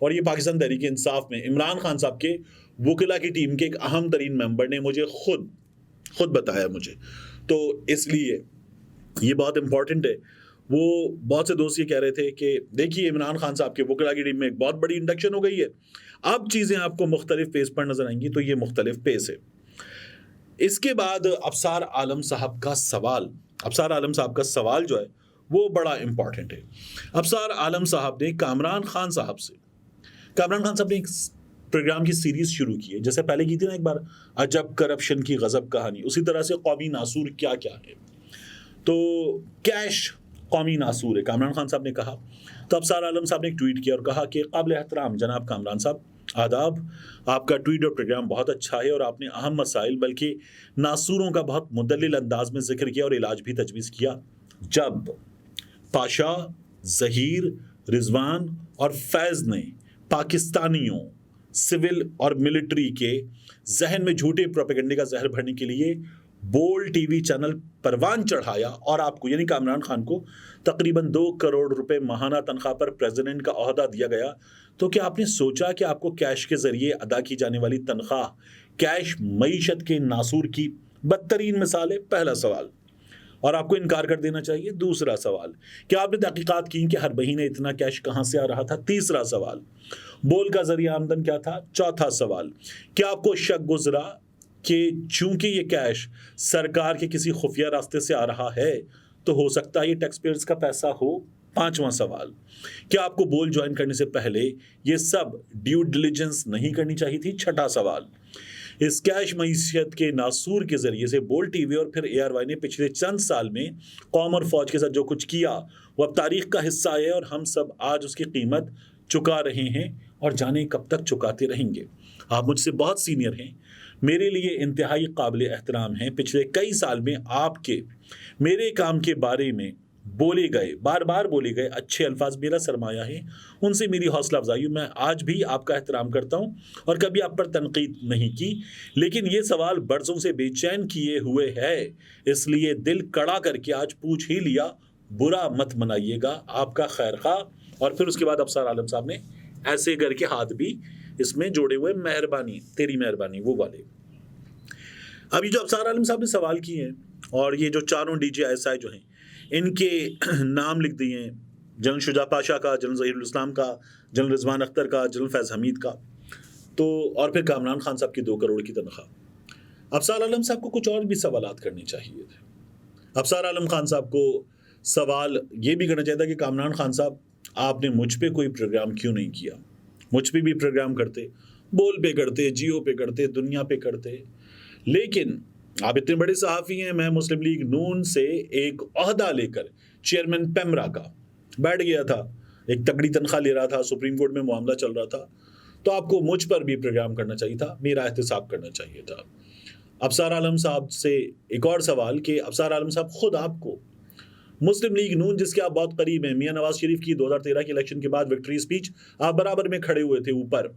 اور یہ پاکستان تحریک انصاف میں عمران خان صاحب کے وکلا کی ٹیم کے ایک اہم ترین ممبر نے مجھے خود بتایا مجھے. تو اس لیے یہ بہت امپورٹنٹ ہے. وہ بہت سے دوست یہ کہہ رہے تھے کہ دیکھیے عمران خان صاحب کے وکلا کی ٹیم میں ایک بہت بڑی انڈکشن ہو گئی ہے, اب چیزیں آپ کو مختلف پیس پر نظر آئیں گی. تو یہ مختلف پیس ہے. اس کے بعد ابصار عالم صاحب کا سوال جو ہے وہ بڑا امپورٹنٹ ہے. ابصار عالم صاحب نے کامران خان صاحب نے ایک پروگرام کی سیریز شروع کی ہے, جیسے پہلے کی تھی نا ایک بار عجب کرپشن کی غضب کہانی, اسی طرح سے قومی ناسور کیا ہے. تو کیش قومی ناسور ہے, کامران خان صاحب نے کہا. تو ابصار عالم صاحب نے ایک ٹویٹ کیا اور کہا کہ قابل احترام جناب کامران صاحب, آداب, آپ کا ٹویٹ اور پروگرام بہت اچھا ہے اور آپ نے اہم مسائل بلکہ ناسوروں کا بہت مدلل انداز میں ذکر کیا اور علاج بھی تجویز کیا. جب پاشا, ظہیر, رضوان اور فیض نے پاکستانیوں, سول اور ملٹری کے ذہن میں جھوٹے پروپیگنڈے کا زہر بھرنے کے لیے بول ٹی وی چینل پروان چڑھایا اور آپ کو یعنی کامران خان کو تقریباً 2 کروڑ روپے ماہانہ تنخواہ پر پریزیڈنٹ کا عہدہ دیا گیا, تو کیا آپ نے سوچا کہ آپ کو کیش کے ذریعے ادا کی جانے والی تنخواہ کیش معیشت کے ناسور کی بدترین مثال ہے؟ پہلا سوال. اور آپ کو انکار کر دینا چاہیے. دوسرا سوال, کیا آپ نے تحقیقات کی کہ ہر مہینے اتنا کیش کہاں سے آ رہا تھا؟ تیسرا سوال, بول کا ذریعہ آمدن کیا تھا؟ چوتھا سوال, کیا آپ کو شک گزرا کہ چونکہ یہ کیش سرکار کے کسی خفیہ راستے سے آ رہا ہے تو ہو سکتا ہے یہ ٹیکس پیئرز کا پیسہ ہو؟ پانچواں سوال, کیا آپ کو بول جوائن کرنے سے پہلے یہ سب ڈیو ڈیلیجنس نہیں کرنی چاہیے تھی؟ چھٹا سوال, اس کیش معیشت کے ناسور کے ذریعے سے بول ٹی وی اور پھر اے آر وائی نے پچھلے چند سال میں قوم اور فوج کے ساتھ جو کچھ کیا وہ اب تاریخ کا حصہ ہے اور ہم سب آج اس کی قیمت چکا رہے ہیں اور جانے کب تک چکاتے رہیں گے. آپ مجھ سے بہت سینئر ہیں, میرے لیے انتہائی قابل احترام ہیں. پچھلے کئی سال میں آپ کے میرے کام کے بارے میں بار بار بولے گئے اچھے الفاظ میرا سرمایہ ہے, ان سے میری حوصلہ افزائی. میں آج بھی آپ کا احترام کرتا ہوں اور کبھی آپ پر تنقید نہیں کی, لیکن یہ سوال برسوں سے بے چین کیے ہوئے ہے, اس لیے دل کڑا کر کے آج پوچھ ہی لیا, برا مت منائیے گا, آپ کا خیر خواہ. اور پھر اس کے بعد ابصار عالم صاحب نے ایسے کر کے ہاتھ بھی اس میں جوڑے ہوئے, مہربانی, تیری مہربانی, وہ والے. اب یہ جو ابصار عالم صاحب نے سوال کیے ہیں اور یہ جو چاروں ڈی جی ایس آئی جو ہیں ان کے نام لکھ دیے ہیں, جنرل شجاع پاشا کا, جنرل ظہیر الاسلام کا, جنرل رضوان اختر کا, جنرل فیض حمید کا, تو اور پھر کامران خان صاحب کی 2 کروڑ کی تنخواہ. ابصار عالم صاحب کو کچھ اور بھی سوالات کرنے چاہیے تھے. ابصار عالم خان صاحب کو سوال یہ بھی کرنا چاہیے تھا کہ کامران خان صاحب آپ نے مجھ پہ کوئی پروگرام کیوں نہیں کیا؟ مجھ پہ بھی پروگرام کرتے, بول پہ کرتے, جیو پہ کرتے, دنیا پہ کرتے, لیکن آپ اتنے بڑے صحافی ہیں. میں مسلم لیگ نون سے ایک عہدہ لے کر چیئرمین پیمرا کا بیٹھ گیا تھا, ایک تگڑی تنخواہ لے رہا تھا, سپریم کورٹ میں معاملہ چل رہا تھا, تو آپ کو مجھ پر بھی پروگرام کرنا چاہیے تھا, میرا احتساب کرنا چاہیے تھا. ابصار عالم صاحب سے ایک اور سوال کہ ابصار عالم صاحب خود آپ کو مسلم لیگ نون جس کے آپ بہت قریب ہیں, میاں نواز شریف کی 2013 کے الیکشن کے بعد وکٹری اسپیچ آپ برابر میں کھڑے ہوئے تھے اوپر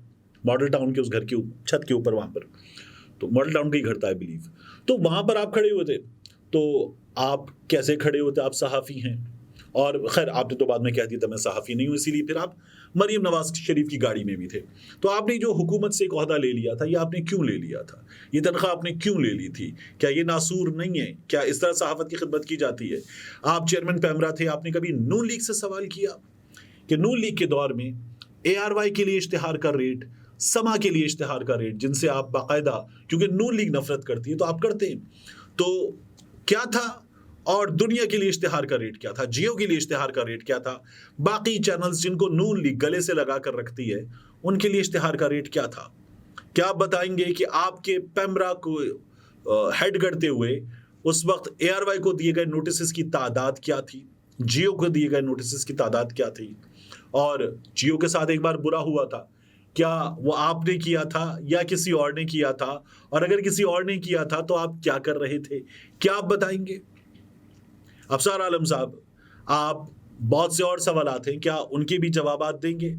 ماڈل ٹاؤن کے اس گھر کی چھت کے اوپر, وہاں پر تو ماڈل ٹاؤن کا ہی گھر تھا بیلیو, تو وہاں پر آپ کھڑے ہوئے تھے. تو آپ کیسے کھڑے ہوتے؟ آپ صحافی ہیں, اور خیر آپ نے تو بعد میں کہہ دیا تھا میں صحافی نہیں ہوں, اسی لیے پھر آپ مریم نواز شریف کی گاڑی میں بھی تھے. تو آپ نے جو حکومت سے ایک عہدہ لے لیا تھا, یہ آپ نے کیوں لے لیا تھا؟ یہ تنخواہ آپ نے کیوں لے لی تھی؟ کیا یہ ناسور نہیں ہے؟ کیا اس طرح صحافت کی خدمت کی جاتی ہے؟ آپ چیئرمین پیمرا تھے, آپ نے کبھی نون لیگ سے سوال کیا کہ نون لیگ کے دور میں اے آر وائی کے لیے اشتہار کا ریٹ, سما کے لیے اشتہار کا ریٹ, جن سے آپ باقاعدہ, کیونکہ نون لیگ نفرت کرتی ہے تو آپ کرتے ہیں, تو کیا تھا؟ اور دنیا کے لیے اشتہار کا ریٹ کیا تھا؟ جیو کے لیے اشتہار کا ریٹ کیا تھا؟ باقی چینلز جن کو نون لیگ گلے سے لگا کر رکھتی ہے ان کے لیے اشتہار کا ریٹ کیا تھا؟ کیا آپ بتائیں گے کہ آپ کے پیمرا کو ہیڈ کرتے ہوئے اس وقت اے آر وائی کو دیے گئے نوٹسز کی تعداد کیا تھی, جیو کو دیے گئے نوٹسز کی تعداد کیا تھی, اور جیو کے ساتھ ایک بار برا ہوا تھا, کیا وہ آپ نے کیا تھا یا کسی اور نے کیا تھا؟ اور اگر کسی اور نے کیا تھا تو آپ کیا کر رہے تھے؟ کیا آپ بتائیں گے؟ ابصار عالم صاحب, آپ بہت سے اور سوالات ہیں, کیا ان کے بھی جوابات دیں گے؟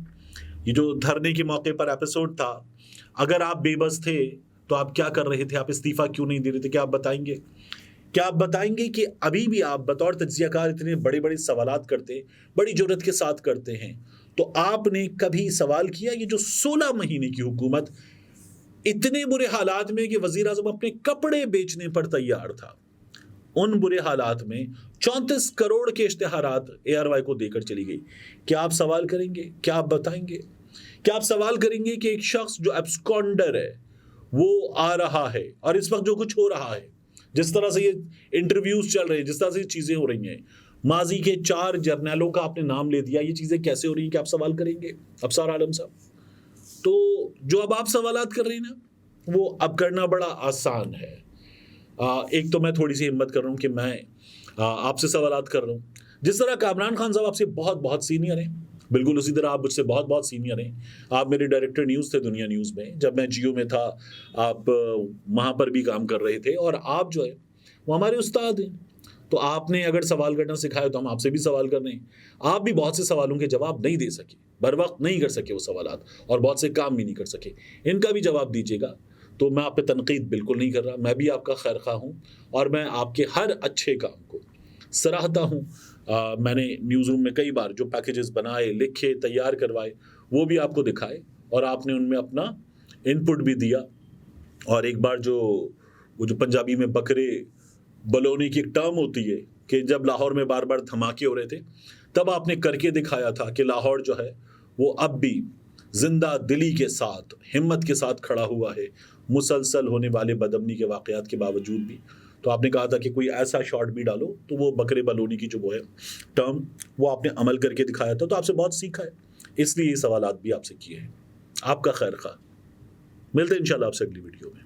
یہ جو دھرنے کے موقع پر ایپیسوڈ تھا, اگر آپ بے بس تھے تو آپ کیا کر رہے تھے؟ آپ استعفیٰ کیوں نہیں دے رہے تھے؟ کیا آپ بتائیں گے؟ کیا آپ بتائیں گے کہ ابھی بھی آپ بطور تجزیہ کار اتنے بڑے بڑے سوالات کرتے, بڑی جرات کے ساتھ کرتے ہیں, تو آپ نے کبھی سوال کیا یہ جو 16 مہینے کی حکومت اتنے برے حالات میں کہ وزیر اعظم اپنے کپڑے بیچنے پر تیار تھا، ان برے حالات میں 34 کروڑ کے اشتہارات اے آر وائی کو دے کر چلی گئی، کیا آپ سوال کریں گے؟ کیا آپ بتائیں گے؟ کیا آپ سوال کریں گے کہ ایک شخص جو ایبسکونڈر ہے وہ آ رہا ہے اور اس وقت جو کچھ ہو رہا ہے، جس طرح سے یہ انٹرویوز چل رہے ہیں، جس طرح سے یہ چیزیں ہو رہی ہیں، ماضی کے 4 جرنیلوں کا آپ نے نام لے دیا، یہ چیزیں کیسے ہو رہی ہیں کہ آپ سوال کریں گے؟ ابصار عالم صاحب، تو جو اب آپ سوالات کر رہے ہیں نا وہ اب کرنا بڑا آسان ہے۔ ایک تو میں تھوڑی سی ہمت کر رہا ہوں کہ میں آپ سے سوالات کر رہا ہوں، جس طرح کامران خان صاحب آپ سے بہت بہت سینئر ہیں، بالکل اسی طرح آپ مجھ سے بہت بہت سینئر ہیں۔ آپ میرے ڈائریکٹر نیوز تھے دنیا نیوز میں، جب میں جیو میں تھا آپ وہاں پر بھی کام کر رہے تھے، اور آپ جو ہے وہ ہمارے استاد ہیں، تو آپ نے اگر سوال کرنا سکھایا تو ہم آپ سے بھی سوال کر رہے ہیں۔ آپ بھی بہت سے سوالوں کے جواب نہیں دے سکے، بر وقت نہیں کر سکے وہ سوالات، اور بہت سے کام بھی نہیں کر سکے، ان کا بھی جواب دیجیے گا۔ تو میں آپ پہ تنقید بالکل نہیں کر رہا، میں بھی آپ کا خیر خواہ ہوں، اور میں آپ کے ہر اچھے کام کو سراہتا ہوں۔ میں نے نیوز روم میں کئی بار جو پیکیجز بنائے، لکھے، تیار کروائے، وہ بھی آپ کو دکھائے، اور آپ نے ان میں اپنا ان پٹ بھی دیا۔ اور ایک بار وہ جو پنجابی میں بکرے بلونے کی ایک ٹرم ہوتی ہے کہ جب لاہور میں بار بار دھماکے ہو رہے تھے، تب آپ نے کر کے دکھایا تھا کہ لاہور جو ہے وہ اب بھی زندہ دلی کے ساتھ، ہمت کے ساتھ کھڑا ہوا ہے، مسلسل ہونے والے بدامنی کے واقعات کے باوجود بھی۔ تو آپ نے کہا تھا کہ کوئی ایسا شارٹ بھی ڈالو، تو وہ بکرے بلونی کی جو وہ ہے ٹرم، وہ آپ نے عمل کر کے دکھایا تھا، تو آپ سے بہت سیکھا ہے، اس لیے یہ سوالات بھی آپ سے کیے ہیں۔ آپ کا خیر خواہ، ملتے ہیں انشاءاللہ آپ سے اگلی ویڈیو میں۔